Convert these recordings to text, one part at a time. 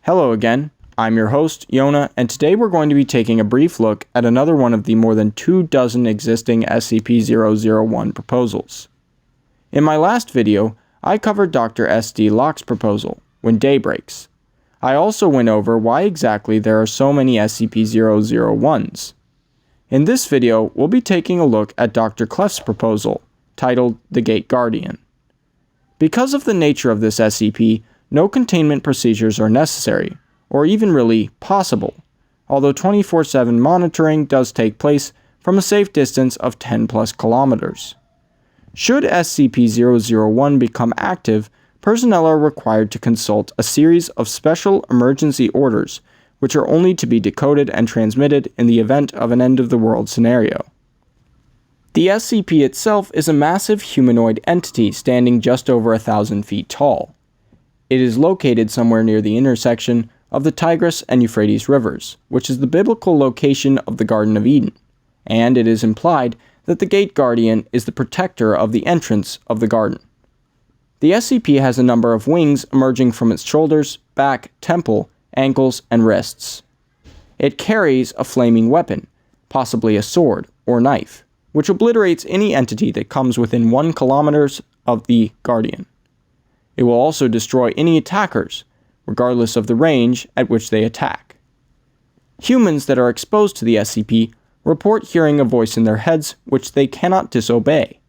Hello again, I'm your host, Yona, and today we're going to be taking a brief look at another one of the more than 24 existing SCP-001 proposals. In my last video, I covered Dr. S.D. Locke's proposal, When Day Breaks. I also went over why exactly there are so many SCP-001s. In this video, we'll be taking a look at Dr. Clef's proposal, titled The Gate Guardian. Because of the nature of this SCP, no containment procedures are necessary, or even really possible, although 24/7 monitoring does take place from a safe distance of 10+ kilometers. Should SCP-001 become active, personnel are required to consult a series of special emergency orders, which are only to be decoded and transmitted in the event of an end-of-the-world scenario. The SCP itself is a massive humanoid entity standing just over 1,000 feet tall. It is located somewhere near the intersection of the Tigris and Euphrates rivers, which is the biblical location of the Garden of Eden, and it is implied that the Gate Guardian is the protector of the entrance of the garden. The SCP has a number of wings emerging from its shoulders, back, temple, ankles, and wrists. It carries a flaming weapon, possibly a sword or knife, which obliterates any entity that comes within 1 kilometer of the Guardian. It will also destroy any attackers, regardless of the range at which they attack. Humans that are exposed to the SCP report hearing a voice in their heads which they cannot disobey.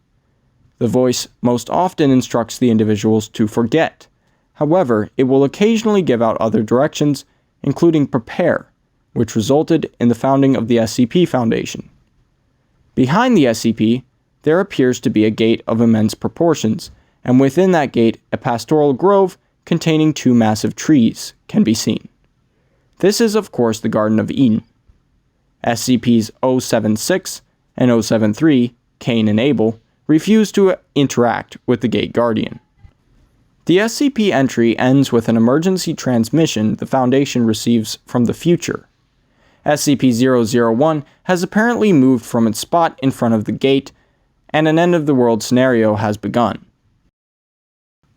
The voice most often instructs the individuals to forget. However, it will occasionally give out other directions, including prepare, which resulted in the founding of the SCP Foundation. Behind the SCP, there appears to be a gate of immense proportions, and within that gate, a pastoral grove containing 2 massive trees can be seen. This is, of course, the Garden of Eden. SCPs 076 and 073, Cain and Abel, refuse to interact with the Gate Guardian. The SCP entry ends with an emergency transmission the Foundation receives from the future. SCP-001 has apparently moved from its spot in front of the gate, and an end-of-the-world scenario has begun.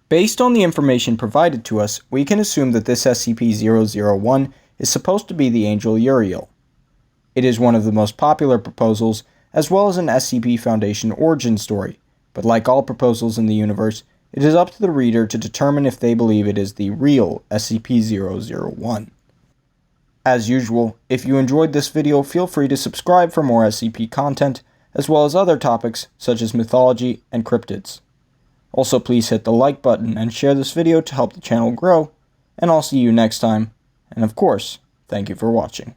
Based on the information provided to us, we can assume that this SCP-001 is supposed to be the Angel Uriel. It is one of the most popular proposals, as well as an SCP Foundation origin story, but like all proposals in the universe, it is up to the reader to determine if they believe it is the real SCP-001. As usual, if you enjoyed this video, feel free to subscribe for more SCP content, as well as other topics such as mythology and cryptids. Also, please hit the like button and share this video to help the channel grow, and I'll see you next time, and of course, thank you for watching.